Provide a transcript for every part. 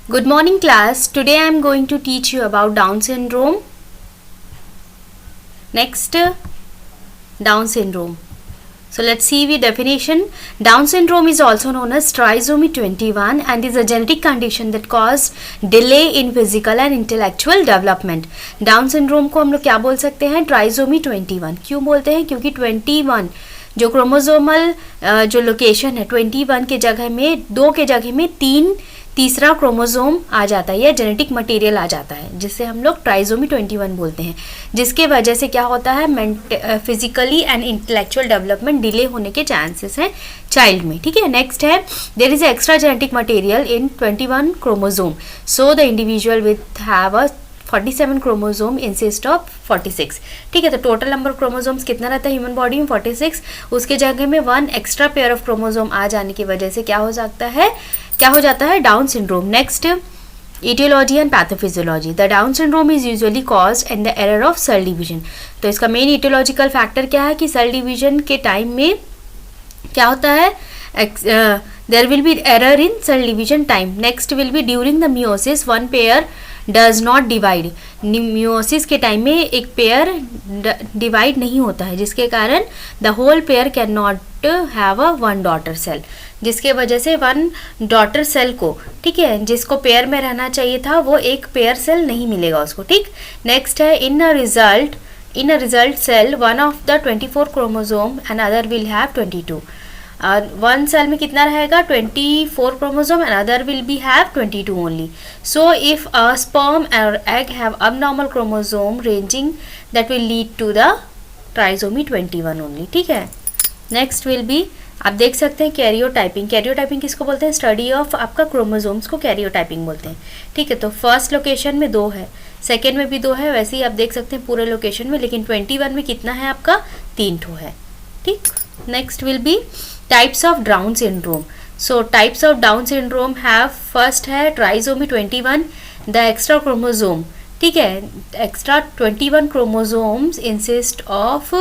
Good morning class. Today I am going to teach you about Down syndrome. Next, Down syndrome. So let's see the definition. Down syndrome is also known as trisomy 21 and is a genetic condition that causes delay in physical and intellectual development. Down syndrome को हम लोग क्या बोल सकते हैं? Trisomy 21. क्यों बोलते हैं? क्योंकि 21 जो क्रोमोसोमल जो लोकेशन है 21 के जगह में 2 के जगह में तीसरा क्रोमोसोम आ जाता है या जेनेटिक मटेरियल आ जाता है, जिससे हम लोग ट्राइसोमी 21 बोलते हैं, जिसके वजह से क्या होता है physically and intellectual development delay होने के चांसेस हैं चाइल्ड में. ठीक है. नेक्स्ट है there is extra genetic material in 21 chromosome, so the individual with have a 47 chromosome insist of 46. ठीक है. तो टोटल नंबर ऑफ क्रोमोसोम्स कितना रहता है ह्यूमन बॉडी में? 46. उसके जगह में 1 एक्स्ट्रा पेयर ऑफ क्रोमोसोम आ जाने की वजह से क्या हो जाता है down syndrome. Next, etiology and pathophysiology. The Down syndrome is usually caused in the error of cell division. तो इसका मेन etiological factor क्या है कि सेल डिवीजन के टाइम में क्या होता है? There will be error in cell division time. Next will be during the meiosis one pair does not divide. meiosis के टाइम में एक पेयर डिवाइड नहीं होता है, जिसके कारण the whole pair cannot have a one daughter cell, जिसके वजह से वन डॉटर सेल को, ठीक है, जिसको पेयर में रहना चाहिए था वो एक पेयर सेल नहीं मिलेगा उसको. ठीक. नेक्स्ट है in a result cell one of the 24 chromosome and other will have 22. One cell में कितना रहेगा? 24 chromosome and other will be have 22 only. So if a sperm और egg have abnormal chromosome ranging that will lead to the trisomy 21 only. ठीक है. Next will B, आप देख सकते हैं कैरियोटाइपिंग. कैरियोटाइपिंग किसको बोलते हैं? स्टडी ऑफ आपका क्रोमोसोम्स को कैरियोटाइपिंग बोलते हैं. ठीक है. तो फर्स्ट लोकेशन में 2 है, सेकेंड में भी 2 है, वैसे ही आप देख सकते हैं पूरे लोकेशन में, लेकिन 21 में कितना है आपका? 3 ठो है. ठीक. Next will B types of down syndrome. So types of down syndrome have, first है ट्राइसोमी 21 द एक्स्ट्रा क्रोमोसोम. ठीक है. Extra 21 chromosomes insist of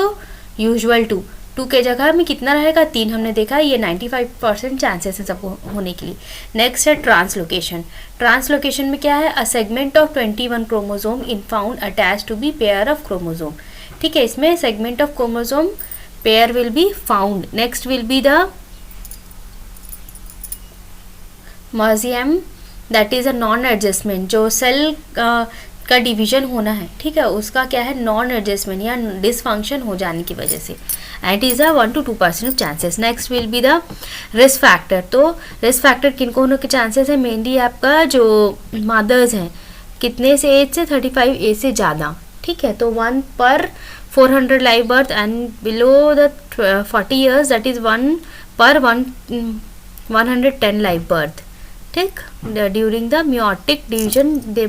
usual 2 के जगह में कितना रहेगा? 3 हमने देखा, ये 95% चांसेस हैं सबको होने के लिए. नेक्स्ट है ट्रांसलोकेशन. ट्रांसलोकेशन में क्या है? A segment of 21 chromosome in found attach to be pair of chromosome. ठीक है. इसमें segment of chromosome pair will be found. Next will be the mosaicism, that is a non adjustment. जो cell का division होना है, ठीक है, उसका क्या है? नॉन एडजस्टमेंट या डिसफंक्शन हो जाने की वजह से. And is a 1 to 2% of chances. Next will be the risk factor. तो रिस्क फैक्टर किनको होने के चांसेस है? मेनली आपका जो मदर्स हैं, कितने से एज से? 35 एज से ज़्यादा. ठीक है. तो 1 per 400 live birth and below the 40 years that is 1 per 110 live birth. ठीक. During the meiotic division the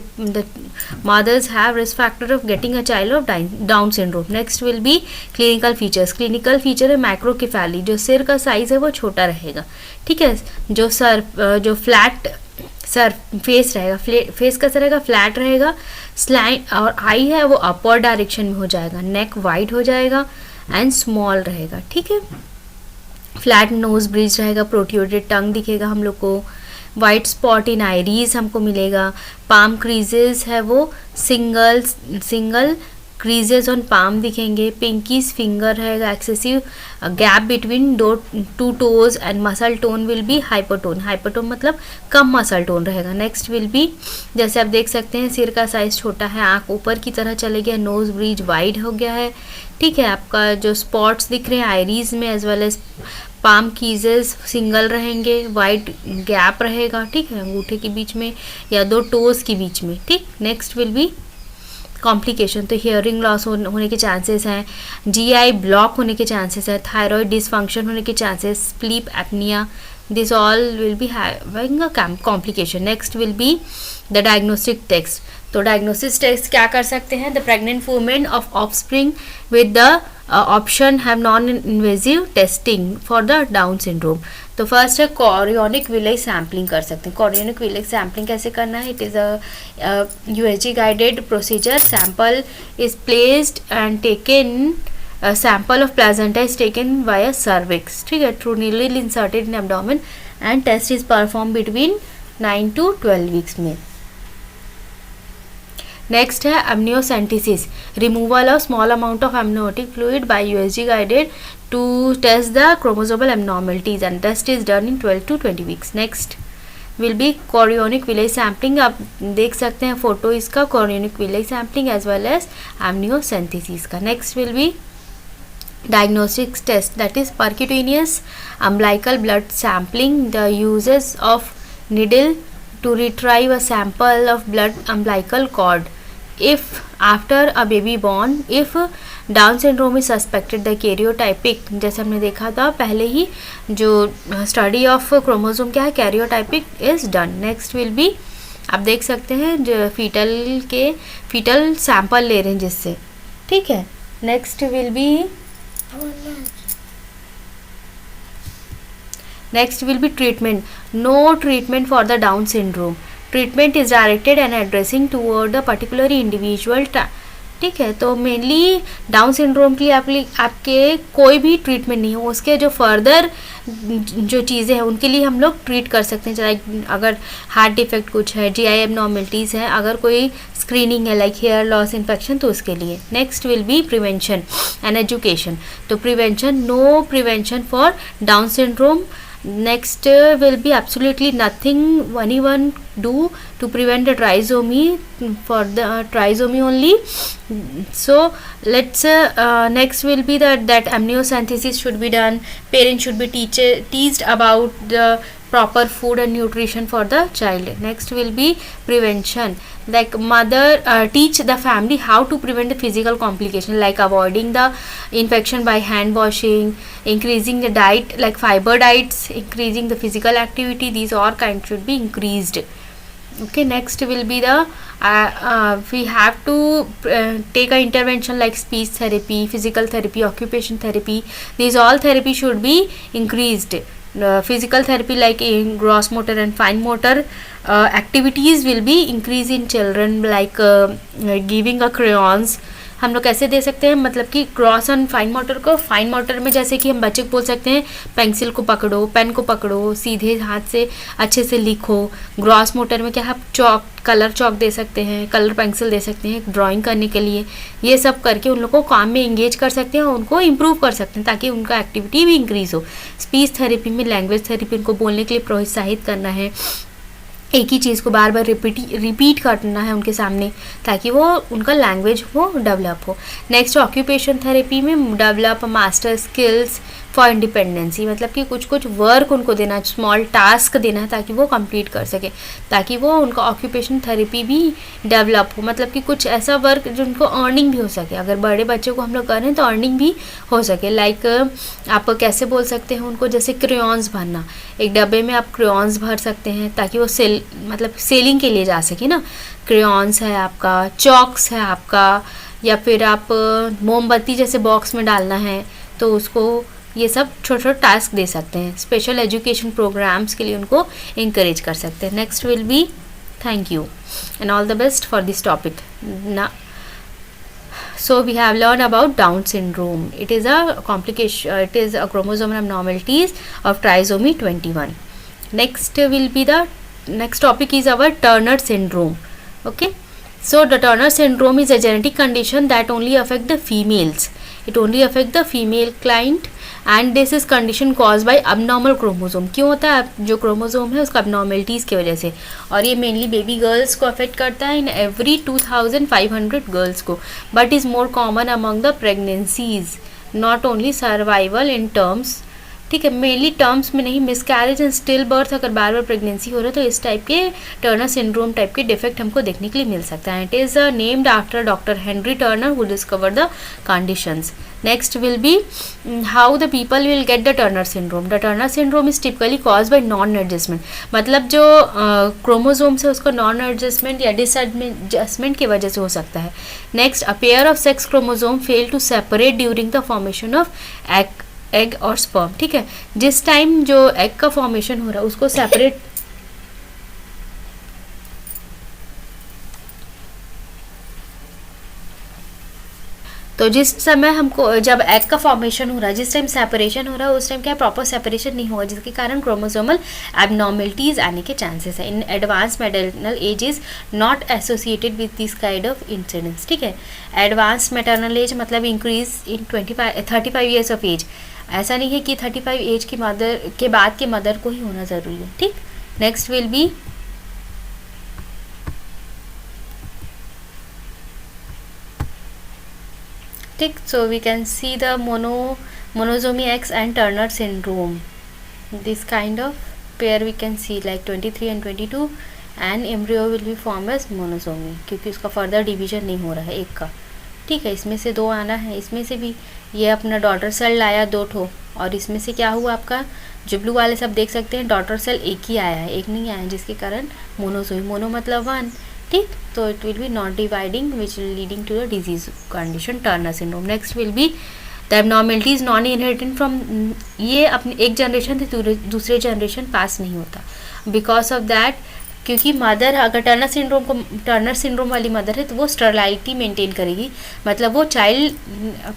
mothers have risk factor of getting a child of Down syndrome. Next will be clinical features. clinical feature है microcephaly. जो सिर का size है वो छोटा रहेगा. ठीक है. जो फ्लैट सर फेस रहेगा, फेस कैसा रहेगा? फ्लैट रहेगा. स्लाइड और आई है वो अपवर्ड डायरेक्शन में हो जाएगा. नेक वाइड हो जाएगा एंड स्मॉल रहेगा. ठीक है. फ्लैट नोज ब्रिज रहेगा. प्रोट्रूडेड टंग दिखेगा हम लोग को. वाइट स्पॉट इन आईरीज हमको मिलेगा. पाम क्रीजेस है वो सिंगल क्रीजेस ऑन पाम दिखेंगे. पिंकीज फिंगर रहेगा. Excessive gap between 2 toes and muscle tone will be hypotone. Hypotone मतलब कम मसल टोन रहेगा. नेक्स्ट विल बी, जैसे आप देख सकते हैं सिर का साइज छोटा है, आँख ऊपर की तरह चले गया, नोज ब्रिज वाइड हो गया है. ठीक है. आपका जो स्पॉट्स दिख रहे हैं आईरीज में as well as palm creases single रहेंगे. वाइड गैप रहेगा. ठीक है. अंगूठे के बीच में या 2 टोज के बीच में. ठीक. Next will B complication. तो हियरिंग लॉस होने के चांसेस हैं. जीआई ब्लॉक होने के चांसेस है. थायराइड डिसफंक्शन होने के chances. Sleep apnea. This all will be having a complication. Next will be the diagnostic test. तो डायग्नोसिस टेस्ट क्या कर सकते हैं? The pregnant women of offspring with the option have non invasive testing for the Down syndrome. तो first है chorionic villus sampling कर सकते हैं. कॉरियोनिक विलेज सैम्पलिंग कैसे करना है? It is a USG guided procedure. Sample is placed and taken sample of placenta is taken via cervix. ठीक है. through needle inserted in abdomen and test is performed between 9 to 12 weeks में. Next है amniocentesis, removal of small amount of amniotic fluid by USG guided to test the chromosomal abnormalities and test is done in 12 to 20 weeks. Next will be chorionic villus sampling. आप देख सकते हैं photo इसका, chorionic villus sampling as well as amniocentesis का. Next will be diagnostics test, that is percutaneous umbilical blood sampling, the uses of needle to retrieve a sample of blood umbilical cord if after a baby born, if Down syndrome is suspected, the karyotypic, जैसे हमने देखा था पहले ही, जो study of chromosome क्या है, karyotypic is done. Next will B, आप देख सकते हैं जो फीटल सैंपल ले रहे हैं जिससे, ठीक है. Next will B treatment. No treatment for the Down syndrome. Treatment is directed and addressing toward a particular individual. ठीक है, तो मेनली डाउन सिंड्रोम के लिए आपके कोई भी ट्रीटमेंट नहीं हो, उसके जो फर्दर जो चीज़ें हैं उनके लिए हम लोग ट्रीट कर सकते हैं. चाहे अगर हार्ट डिफेक्ट कुछ है, GI एबनॉर्मलिटीज़ हैं, अगर कोई स्क्रीनिंग है लाइक हेयर लॉस इन्फेक्शन, तो उसके लिए. Next will be prevention and education. तो prevention, no prevention for Down syndrome. Next will be absolutely nothing anyone do to prevent the trisomy, for the trisomy only. So let's next will be that amniocentesis should be done. Parents should be teased about the proper food and nutrition for the child. Next will be prevention, like mother teach the family how to prevent the physical complication, like avoiding the infection by hand washing, increasing the diet like fiber diets, increasing the physical activity. These all kinds should be increased. Okay, next will be the we have to take a intervention like speech therapy, physical therapy, occupation therapy. These all therapy should be increased. Physical therapy like in gross motor and fine motor activities will be increased in children, like giving a crayons. हम लोग कैसे दे सकते हैं, मतलब कि cross and fine motor को, fine motor में जैसे कि हम बच्चे को बोल सकते हैं पेंसिल को पकड़ो, पेन को पकड़ो, सीधे हाथ से अच्छे से लिखो. ग्रॉस मोटर में क्या है, चौक, कलर चौक दे सकते हैं, कलर पेंसिल दे सकते हैं ड्राइंग करने के लिए. ये सब करके उन लोग को काम में इंगेज कर सकते हैं और उनको इम्प्रूव कर सकते हैं ताकि उनका एक्टिविटी भी इंक्रीज हो. स्पीच थेरेपी में लैंग्वेज थेरेपी, उनको बोलने के लिए प्रोत्साहित करना है, एक ही चीज़ को बार बार रिपीट करना है उनके सामने ताकि वो उनका लैंग्वेज वो डेवलप हो. नेक्स्ट ऑक्यूपेशन थेरेपी में develop master skills for independency, मतलब कि कुछ कुछ वर्क उनको देना, स्मॉल टास्क देना है ताकि वो कंप्लीट कर सके, ताकि वो उनका ऑक्यूपेशन थेरेपी भी डेवलप हो, मतलब कि कुछ ऐसा वर्क जो उनको अर्निंग भी हो सके. अगर बड़े बच्चे को हम लोग करें तो अर्निंग भी हो सके. लाइक आप कैसे बोल सकते हैं उनको, जैसे क्रेयॉन्स भरना, एक डब्बे में आप क्रेयॉन्स भर सकते हैं ताकि वो मतलब सेलिंग के लिए जा सके ना. क्रेयॉन्स है आपका, चॉक्स है आपका, या फिर आप मोमबत्ती जैसे बॉक्स में डालना है तो उसको, ये सब छोटे छोटे टास्क दे सकते हैं. स्पेशल एजुकेशन प्रोग्राम्स के लिए उनको इंकरेज कर सकते हैं. Next will B thank you and all the best for this topic. So we have learned about Down syndrome. It is a complication, it is a chromosomal abnormalities of trisomy 21. Next will be the next topic is our Turner syndrome. Okay, so the Turner syndrome is a genetic condition that only affect the females. It only affect the female client and this is condition caused by abnormal chromosome. क्यों होता है, जो chromosome है उसका abnormalities की वजह से, और ये मेनली बेबी गर्ल्स को अफेक्ट करता है इन एवरी 2500 गर्ल्स को, but is more common among the pregnancies, not only survival in terms. ठीक है, मेनली टर्म्स में नहीं, मिसकैरेज एंड स्टिल बर्थ, अगर बार बार प्रेगनेंसी हो रहा है तो इस टाइप के टर्नर सिंड्रोम टाइप के डिफेक्ट हमको देखने के लिए मिल सकता है. It is named after doctor Henry Turner who discover the conditions. Next will be how the people will get the Turner syndrome. The Turner syndrome is typically caused by non-adjustment. मतलब जो chromosome से उसको non adjustment या डिसएडजस्टमेंट की वजह से हो सकता है. Next, a pair of sex chromosome fail to separate during the formation of egg और स्पर्म. ठीक है, जिस टाइम जो एग का फॉर्मेशन हो रहा है उसको सेपरेट, तो जिस समय हमको जब एग का फॉर्मेशन हो रहा है, जिस टाइम सेपरेशन हो रहा है, उस टाइम क्या प्रॉपर सेपरेशन नहीं होगा, जिसके कारण क्रोमोसोमल एबनॉर्मलिटीज आने के चांसेस है. In advance maternal age is not associated with this kind of incidents. ठीक है, एडवांस मैटरनल एज मतलब increase in 35 years of age. ऐसा नहीं है कि 35 एज की मदर के बाद के मदर को ही होना ज़रूरी है. ठीक, नेक्स्ट विल बी ठीक. So we can see the monosomy X and Turner syndrome. This kind of pair we can see like 23 and 22 and embryo will be formed as monosomy क्योंकि उसका फर्दर डिवीजन नहीं हो रहा है एक का. ठीक है, इसमें से 2 आना है, इसमें से भी ये अपना डॉटर सेल लाया 2 ठो, और इसमें से क्या हुआ आपका जो ब्लू वाले सब देख सकते हैं डॉटर सेल एक ही आया है, एक नहीं आया है, जिसके कारण मोनोसोमी. मोनो मतलब 1. ठीक, तो it will be not dividing which will leading to the disease condition Turner syndrome. Next will be the abnormalities non inherited from, ये अपने एक जनरेशन से दूसरे जनरेशन पास नहीं होता. बिकॉज ऑफ दैट, क्योंकि मदर अगर टर्नर सिंड्रोम वाली मदर है तो वो स्टरलाइटी मेंटेन करेगी, मतलब वो चाइल्ड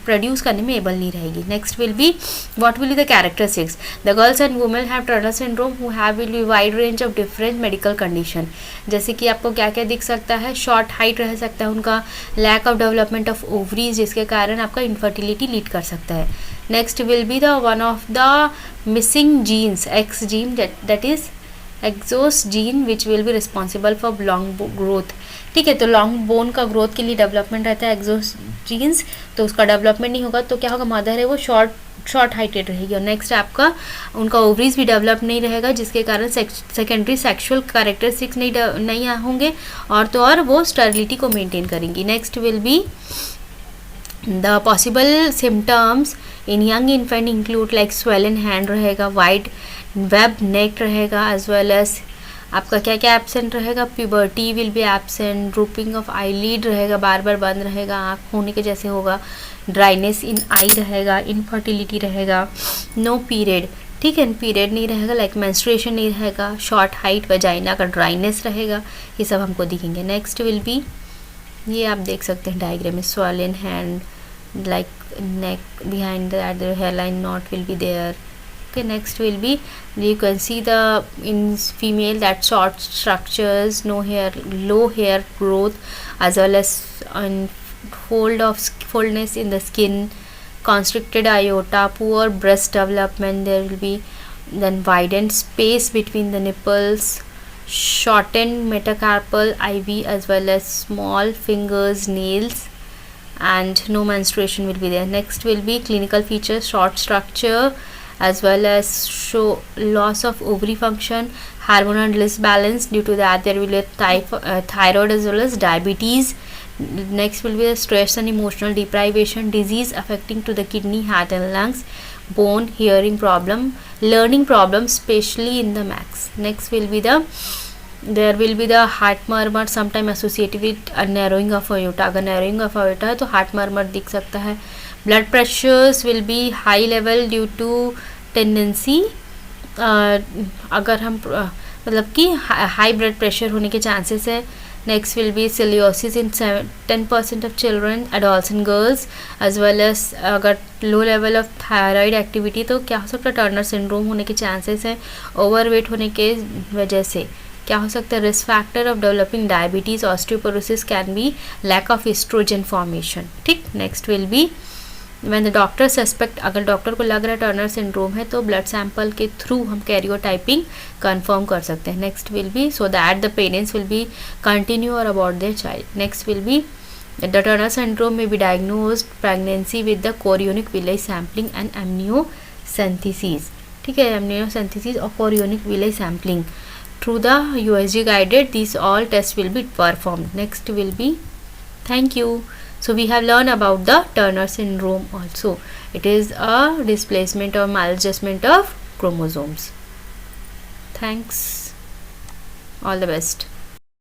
प्रोड्यूस करने में एबल नहीं रहेगी. Next will be what will be the characteristics. The girls and women have Turner syndrome who have will be wide range of different medical condition. जैसे कि आपको क्या क्या दिख सकता है, शॉर्ट हाइट रह सकता है उनका, lack of development of ovaries जिसके कारण आपका इनफर्टिलिटी लीड कर सकता है. Next will be the one of the missing genes, X gene, that is exos gene which will be responsible for long growth. ठीक है, तो लॉन्ग बोन का ग्रोथ के लिए डेवलपमेंट रहता है एक्सोस जीन्स, तो उसका डेवलपमेंट नहीं होगा तो क्या होगा, मदर है वो शॉर्ट हाइटेड रहेगी. और नेक्स्ट आपका उनका ओवरीज भी डेवलप नहीं रहेगा, जिसके कारण सेकेंडरी सेक्सुअल कैरेक्टरिस्टिक्स नहीं होंगे, और तो और वो स्टर्लिटी को मेंटेन करेंगी. Next will be the possible symptoms in young infant include like swollen hand रहेगा, वाइड वेब नेक रहेगा, एज वेल एज आपका क्या क्या एब्सेंट रहेगा, puberty will be absent, drooping of eyelid रहेगा, बार बार बंद रहेगा, आँख होने के जैसे होगा, ड्राइनेस इन आई रहेगा, इनफर्टिलिटी रहेगा, नो पीरियड. ठीक है, पीरियड नहीं रहेगा, लाइक मेंस्ट्रुएशन नहीं रहेगा, शॉर्ट हाइट, वजाइना का ड्राइनेस रहेगा, ये सब हमको दिखेंगे. नेक्स्ट विल बी, ये आप देख सकते हैं डायग्राम में, swollen hand like neck behind that the hairline knot will be there. Okay, next will be, you can see the in female that short structures, no hair, low hair growth, as well as fullness in the skin, constricted aorta, poor breast development. There will be then widened space between the nipples, shortened metacarpal IV, as well as small fingers, nails, and no menstruation will be there. Next will be clinical features, short structure, as well as show loss of ovary function, hormonal disbalance. Due to that there will be thyroid as well as diabetes. Next will be the stress and emotional deprivation, disease affecting to the kidney, heart and lungs, bone, hearing problem, learning problems, especially in the max. Next will be there will be the heart murmur, sometime associated with a narrowing of aorta. अगर narrowing of aorta है तो heart murmur दिख सकता है. Blood pressures will be high level due to tendency, अगर हम मतलब कि हाई ब्लड प्रेशर होने के चांसेस है. Next will be scoliosis in 10% of children, adolescent girls, as well as अगर low level of thyroid activity तो क्या हो सकता है, टर्नर सिंड्रोम होने के चांसेस हैं. ओवरवेट होने के वजह से क्या हो सकता है, risk factor of developing diabetes, osteoporosis can be lack of estrogen formation. ठीक, next will be when the doctor suspect, अगर डॉक्टर को लग रहा है टर्नर सिंड्रोम है तो ब्लड सैंपल के थ्रू हम कैरियोटाइपिंग कंफर्म कर सकते हैं. Next will be so that the parents will be continue और about their child. Next will be the Turner syndrome में be diagnosed pregnancy with the chorionic villi sampling and amniocentesis. ठीक है, amniocentesis और chorionic villi sampling through the USG guided, these all tests will be performed. Next will be, thank you. So we have learned about the Turner syndrome also. It is a displacement or maladjustment of chromosomes. Thanks. All the best.